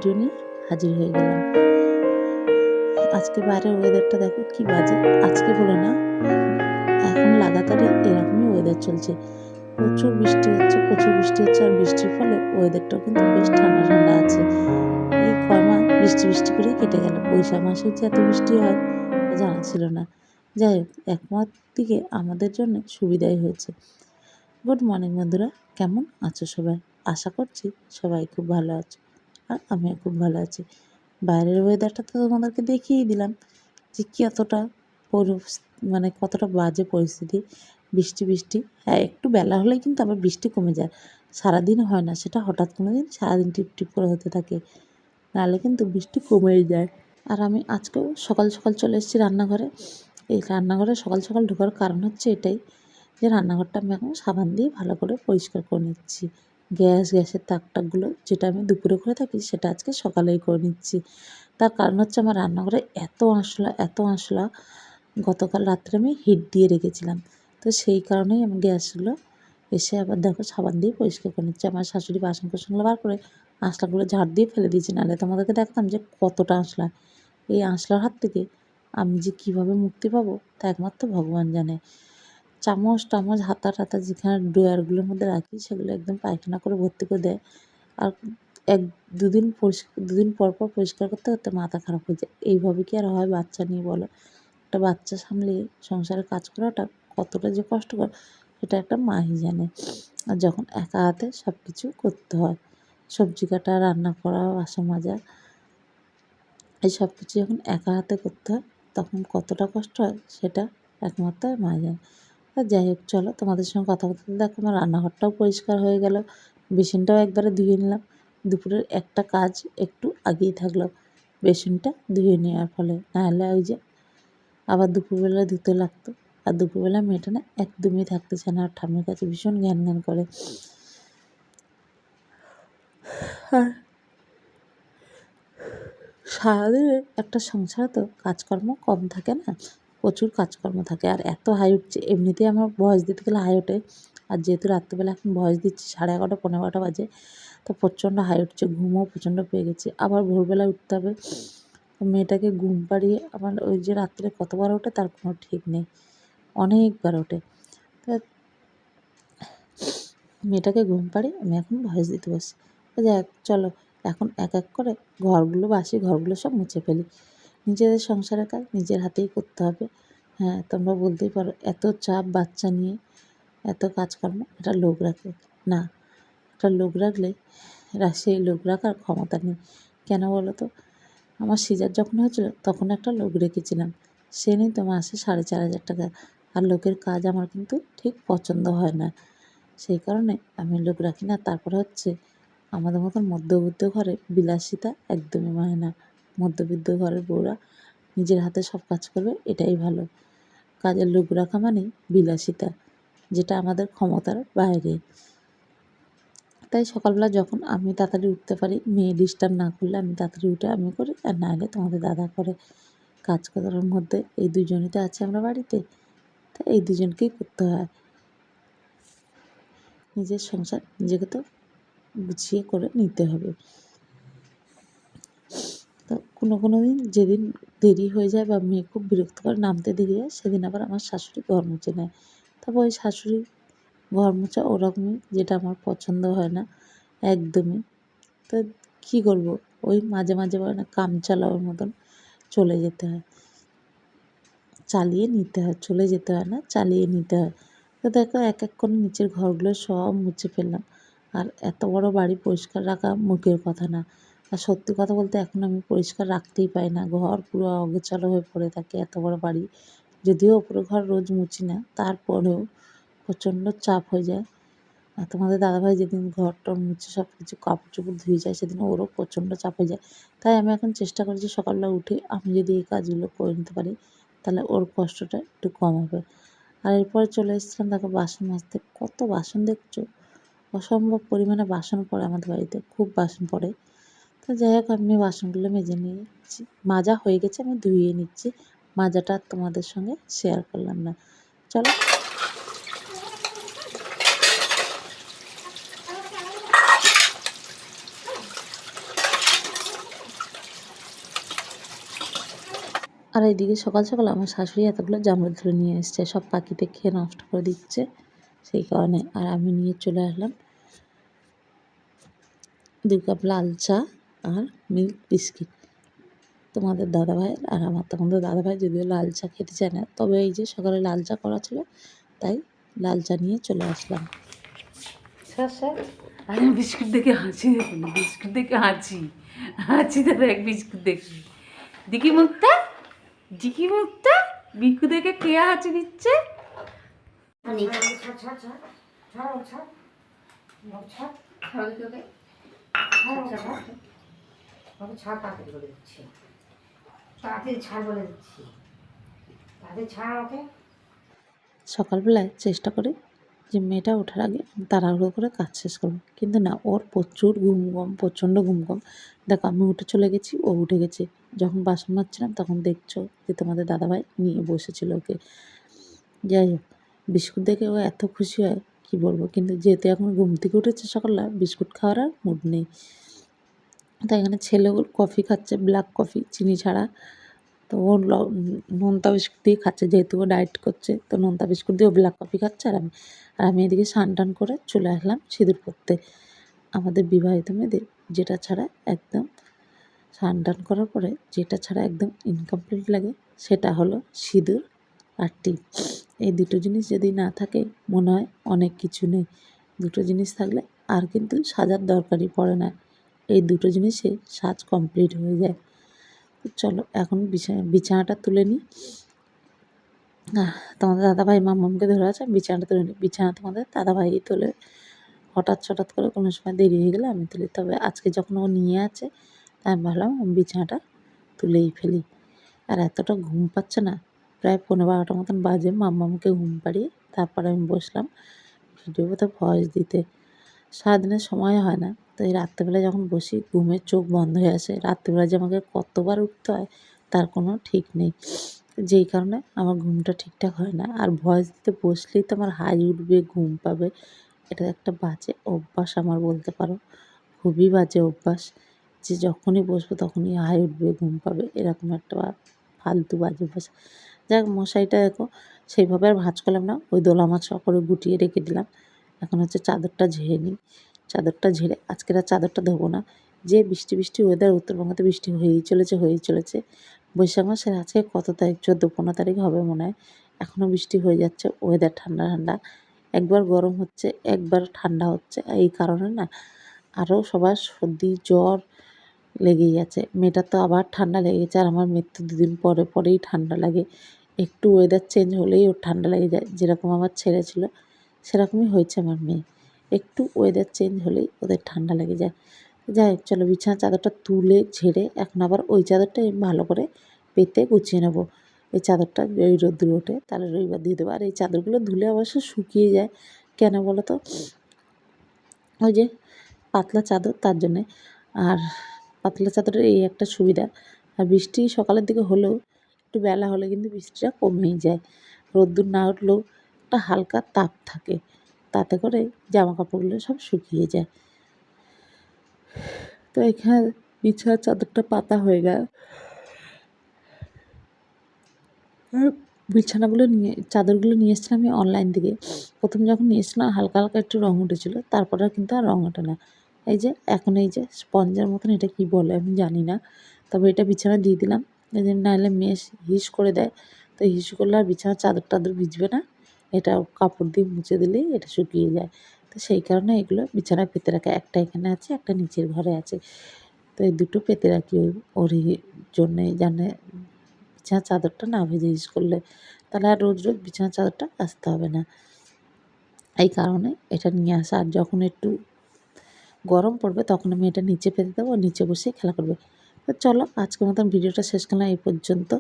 Video নিয়ে হাজির হয়ে গেলাম। আজকে বাইরের ওয়েদারটা দেখো কি বাজে। আজকে বলে না, এখন লাগাতারই এরকমই ওয়েদার চলছে। প্রচুর বৃষ্টি হচ্ছে আর বৃষ্টির ফলে ওয়েদারটাও কিন্তু বেশ ঠান্ডা ঠান্ডা আছে। এই কয় মাস বৃষ্টি করেই কেটে গেল। বৈশাখ মাসে যে এত বৃষ্টি হয় জানা ছিল না। যাই হোক, একমাত্র দিকে আমাদের জন্য সুবিধাই হয়েছে। গুড মর্নিং বন্ধুরা, কেমন আছো সবাই? আশা করছি সবাই খুব ভালো আছো, আর আমিও খুব ভালো আছি। বাইরের ওয়েদারটা তো তোমাদেরকে দেখিয়েই দিলাম যে কতটা বাজে পরিস্থিতি। বৃষ্টি হ্যাঁ, একটু বেলা হলেই কিন্তু আবার বৃষ্টি কমে যায়। সারাদিন হয় না, সেটা হঠাৎ কোনো দিন সারাদিন টিপ করে হতে থাকে, নাহলে কিন্তু বৃষ্টি কমেই যায়। আর আমি আজকেও সকাল সকাল চলে এসেছি রান্নাঘরে। এই রান্নাঘরে সকাল সকাল ঢোকার কারণ হচ্ছে এটাই যে রান্নাঘরটা আমি এখন সাবান দিয়ে ভালো করে পরিষ্কার করে নিচ্ছি। গ্যাসের তাকটাকগুলো যেটা আমি দুপুরে করে থাকি সেটা আজকে সকালেই করে নিচ্ছি। তার কারণ হচ্ছে আমার রান্নাঘরে এত আঁশলা গতকাল রাত্রে আমি হিট দিয়ে রেখেছিলাম। তো সেই কারণেই আমি গ্যাসগুলো এসে আবার দেখো সাবান দিয়ে পরিষ্কার করে নিচ্ছি। আমার শাশুড়ি বাসনকোসনগুলো বার করে আঁশলাগুলো ঝাড় দিয়ে ফেলে দিয়েছি, নাহলে তোমাদেরকে দেখতাম যে কতটা আঁশলা। এই আঁশলার হাত থেকে আমি যে কীভাবে মুক্তি পাবো তা একমাত্র ভগবান জানে। চামচ টামচ হাতা টাতা যেখানে ড্রয়ারগুলোর মধ্যে রাখি সেগুলো একদম পায়খানা করে ভর্তি করে দেয়। আর দুদিন পর পরিষ্কার করতে করতে মাথা খারাপ হয়ে যায়। এইভাবে কি আর হয় বাচ্চা নিয়ে বলো? একটা বাচ্চা সামলিয়ে সংসারে কাজ করাটা কতটা যে কষ্টকর সেটা একটা মাই জানে। আর যখন একা হাতে সব কিছু করতে হয়, সবজি কাটা, রান্না করা, বাসন মাজা, এই সব কিছু যখন একা হাতে করতে হয় তখন কতটা কষ্ট হয় সেটা একমাত্র মা জানে। আর যাই হোক, চলো তোমাদের সঙ্গে কথা বলতে দেখো আমার রান্নাঘরটাও পরিষ্কার হয়ে গেল, বেসিনটাও একবারে ধুয়ে নিলাম। দুপুরের একটা কাজ একটু আগেই থাকলো বেসিনটা ধুয়ে নেওয়ার ফলে, নাহলে ওই যে আবার দুপুরবেলা ধুতে লাগতো। আর দুপুরবেলা মেয়েটা না একদমই থাকতে চায় না, আর ঠাম্মির কাছে ভীষণ ঘ্যান করে। আর সারাদিনে একটা সংসারে তো কাজকর্ম কম থাকে না, প্রচুর কাজকর্ম থাকে। আর এত হাই উঠছে, এমনিতেই আমার ভয়েস দিতে গেলে হাই ওঠে, আর যেহেতু রাত্রিবেলা এখন ভয়েস দিচ্ছি 11:30 12:30 বাজে, তো প্রচণ্ড হাই উঠছে, ঘুমও প্রচণ্ড পেয়ে গেছে। আবার ভোরবেলা উঠতে হবে, মেয়েটাকে ঘুম পাড়িয়ে আবার ওই যে রাত্রে কতবার ওঠে তার কোনো ঠিক নেই, অনেকবার ওঠে। তা মেয়েটাকে ঘুম পাড়িয়ে আমি এখন ভয়েস দিতে বসি। যাক চলো, এখন এক এক করে বাসি ঘরগুলো সব মুছে ফেলি। নিজেদের সংসারের কাজ নিজের হাতেই করতে হবে। হ্যাঁ, তোমরা বলতেই পারো এত চাপ বাচ্চা নিয়ে, এত কাজকর্ম, এটা লোক রাখে না। একটা লোক রাখলে সেই লোক রাখার ক্ষমতা নেই। কেন বলো তো? আমার সিজার যখন হয়েছিল তখন একটা লোক রেখেছিলাম, সে নিই তো মাসে 4,500 টাকা। আর লোকের কাজ আমার কিন্তু ঠিক পছন্দ হয় না, সেই কারণে আমি লোক রাখি না। তারপরে হচ্ছে আমাদের মতন মধ্যবিত্ত ঘরে বিলাসিতা একদমই মানে না। মধ্যবিত্ত ঘরের বউরা নিজের হাতে সব কাজ করবে, এটাই ভালো। কাজের লোক রাখা মানেই বিলাসিতা, যেটা আমাদের ক্ষমতার বাইরে। তাই সকালবেলা যখন আমি তাড়াতাড়ি উঠতে পারি, মেয়ে ডিস্টার্ব না করলে আমি তাড়াতাড়ি উঠে আমি করি, আর না হলে তোমাদের দাদা করে। কাজ করার মধ্যে এই দুজনই তো আছে আমরা বাড়িতে, তাই এই দুজনকেই করতে হয়। নিজের সংসার নিজেকে তো গুছিয়ে করে নিতে হবে। তো কোনো দিন যেদিন দেরি হয়ে যায় বা মেয়ে খুব বিরক্ত করে, নামতে দেরি হয়, সেদিন আবার আমার শাশুড়ি ঘর মুছে নেয়। তবে ওই শাশুড়ি ঘর মোছা ওরকমই, যেটা আমার পছন্দ হয় না একদমই। তো কী করবো, ওই মাঝে বলে না কাম চালাওয়ার মতন চলে যেতে হয়, চালিয়ে নিতে হয়, চলে যেতে হয় না, চালিয়ে নিতে হয়। তো দেখো এক এক করে নিচের ঘরগুলো সব মুছে ফেললাম। আর এত বড় বাড়ি পরিষ্কার রাখা মুখের কথা না। আর সত্যি কথা বলতে এখন আমি পরিষ্কার রাখতেই পারি না, ঘর পুরো অগোছালো হয়ে পড়ে থাকে। এত বড় বাড়ি, যদিও ওপরে ঘর রোজ মুছি না, তারপরেও প্রচণ্ড চাপ হয়ে যায়। আর তোমাদের দাদাভাই যেদিন ঘর-টর মুছে সব কিছু কাপড় চোপড় ধুয়ে যায়, সেদিন ওরও প্রচণ্ড চাপ হয়ে যায়। তাই আমি এখন চেষ্টা করেছি সকালবেলা উঠে আমি যদি এই কাজগুলো করে নিতে পারি তাহলে ওর কষ্টটা একটু কম হবে। আর এরপরে চলে এসেছিলাম দেখো বাসন মাজতে। কত বাসন দেখছো, অসম্ভব পরিমাণে বাসন পড়ে আমাদের বাড়িতে, খুব বাসন পড়ে। তো যাই হোক, আমি বাসনগুলো মেজে নিয়েছি, মাজা হয়ে গেছে, আমি ধুয়ে নিচ্ছি। মাজাটা আর তোমাদের সঙ্গে শেয়ার করলাম না। চলো আর এইদিকে সকাল সকাল আমার শাশুড়ি এতগুলো জামরুল ধরে নিয়ে এসছে, সব পাখিতে খেয়ে নষ্ট করে দিচ্ছে, সেই কারণে। আর আমি নিয়ে চলে আসলাম 2 কাপ লাল চা আর মিল্ক বিস্কিট তোমাদের দাদাভাইয়ের। আর তোমাদের দাদাভাই যদিও লাল চা খেতে চায় না, তবে এই যে সকালে লাল চা করা ছিল, তাই লাল চা নিয়ে চলে আসলাম। আমি বিস্কুট দেখে হাঁচি, দেখুন বিস্কুট দেখে হাঁচি তো এক বিস্কুট দেখি দিকি মুখটা বিস্কুট দেখে কে হাঁচি দিচ্ছে। সকালবেলায় চেষ্টা করি যে মেয়েটা ওঠার আগে তাড়াহুড়ো করে কাজ শেষ করবো, কিন্তু না, ওর প্রচুর প্রচণ্ড ঘুম কম। দেখো আমি উঠে চলে গেছি, ও উঠে গেছে। যখন বাসন মাজছিলাম তখন দেখছো যে তোমাদের দাদাভাই নিয়ে বসেছিল ওকে। যাই হোক, বিস্কুট দেখে ও এত খুশি হয় কি বলবো, কিন্তু যেহেতু এখন ঘুম থেকে উঠেছে সকালবেলা, বিস্কুট খাওয়ার আর মুড নেই। তাই এখানে ছেলেও কফি খাচ্ছে, ব্ল্যাক কফি, চিনি ছাড়া। তো ও নোনতা বিস্কুট দিয়ে খাচ্ছে, যেহেতু ও ডায়েট করছে, তো নোনতা বিস্কুট দিয়ে ও ব্ল্যাক কফি খাচ্ছে। আর আমি এদিকে স্নান টান করে চলে আসলাম সিঁদুর পরতে। আমাদের বিবাহিত মেয়েদের যেটা ছাড়া একদম, স্নান টান করার পরে যেটা ছাড়া একদম ইনকমপ্লিট লাগে, সেটা হলো সিঁদুর আর টিপ। এই দুটো জিনিস যদি না থাকে, মনে হয় অনেক কিছু নেই। দুটো জিনিস থাকলে আর কিন্তু সাজার দরকারই পড়ে না। এই দুটো জিনিসে সাজ কমপ্লিট হয়ে যায়। চলো এখন বিছানাটা তুলে নিই। তোমাদের দাদাভাই মাম্মামকে ধরে আছে, বিছানাটা তুলে নিই। বিছানা তোমাদের দাদাভাই তোলে, হঠাৎ করে কোনো সময় দেরি হয়ে গেলে আমি তুলি। তবে আজকে যখন ও নিয়ে আছে, তাই আমি ভাবলাম বিছানাটা তুলেই ফেলি। আর এতটা ঘুম পাচ্ছে না, প্রায় 11:30 মতন বাজে। মাম্মামকে ঘুম পাড়িয়ে তারপরে আমি বসলাম ভিডিওতে ভয়েস দিতে। সারাদিনের সময় হয় না, তো এই রাত্রেবেলায় যখন বসি ঘুমের চোখ বন্ধ হয়ে আসে। রাত্রেবেলা যে আমাকে কতবার উঠতে হয় তার কোনো ঠিক নেই, যেই কারণে আমার ঘুমটা ঠিকঠাক হয় না। আর ভয়েস দিতে বসলেই তো আমার হাই উঠবে, ঘুম পাবে। এটা একটা বাজে অভ্যাস আমার, বলতে পারো খুবই বাজে অভ্যাস, যে যখনই বসবো তখনই হাই উঠবে, ঘুম পাবে, এরকম একটা ফালতু বাজে অভ্যাস। যাক, মশারিটা দেখো সেইভাবে আর ভাঁজ করলাম না, ওই দোলা মাছা করে গুটিয়ে রেখে দিলাম। এখন হচ্ছে চাদরটা ঝেড়ে নিই। চাদরটা ঝেড়ে আজকের আর চাদরটা ধোবো না। যে বৃষ্টি ওয়েদার, উত্তরবঙ্গতে বৃষ্টি হয়েই চলেছে। বৈশাখ মাসের আজকে কত তারিখ? 14-15 তারিখ হবে মনে হয়। এখনও বৃষ্টি হয়ে যাচ্ছে, ওয়েদার ঠান্ডা। একবার গরম হচ্ছে, একবার ঠান্ডা হচ্ছে। এই কারণে না আরও সবার সর্দি জ্বর লেগেই আছে। মেয়েটার তো আবার ঠান্ডা লেগে গেছে, আর আমার মেয়ের তো 2 দিন পরেই ঠান্ডা লাগে। একটু ওয়েদার চেঞ্জ হলেই ওর ঠান্ডা লেগে যায়। যেরকম আমার ছেলে ছিল সেরকমই হয়েছে আমার মেয়ে। একটু ওয়েদার চেঞ্জ হলেই ওদের ঠান্ডা লেগে যায়। যাই হোক, চলো বিছানার চাদরটা তুলে ঝেড়ে এখন আবার ওই চাদরটা আমি ভালো করে পেতে গুছিয়ে নেবো। এই চাদরটা ওই রোদ্দুরে ওঠে, তাহলে রবিবার দিয়ে দেবো। আর এই চাদরগুলো ধুলে অবশ্য শুকিয়ে যায়, কেন বলো তো? ওই যে পাতলা চাদর, তার জন্যে। আর পাতলা চাদরের এই একটা সুবিধা, আর বৃষ্টি সকালের দিকে হলেও একটু বেলা হলে কিন্তু বৃষ্টিটা কমেই যায়। রোদ্দুর না উঠলেও একটা হালকা তাপ থাকে, তাতে করে জামা কাপড়গুলো সব শুকিয়ে যায়। তো এখানে বিছানার চাদরটা পাতা হয়ে গেল। আর চাদরগুলো নিয়ে এসেছিলাম আমি অনলাইন থেকে। প্রথম যখন নিয়ে এসেছিলাম হালকা একটু রঙ উঠেছিলো, তারপরে কিন্তু আর রঙ ওঠে না। এই যে এখন এই যে স্পঞ্জের মতন, এটা কি বলে আমি জানি না, তবে এটা বিছানা দিয়ে দিলাম, এই যে নাহলে মেয়ে হিস করে দেয়। তো হিস করলে আর বিছানার চাদর ভিজবে না, এটা কাপড় দিয়ে মুছে দিলেই এটা শুকিয়ে যায়। তো সেই কারণে এগুলো বিছানায় পেতে রাখা, একটা এখানে আছে, একটা নিচের ঘরে আছে। তো এই দুটো পেতে রাখি ওর জন্যে, জানে বিছানার চাদরটা না ভেজে ইউজ করলে, তাহলে আর রোজ বিছানার চাদরটা কাচতে হবে না। এই কারণে এটা নিয়ে আসা। আর যখন একটু গরম পড়বে তখন আমি এটা নিচে পেতে দেবো, নিচে বসে খেলা করবে। তো চলো আজকের মতন ভিডিওটা শেষ করলাম এই পর্যন্ত।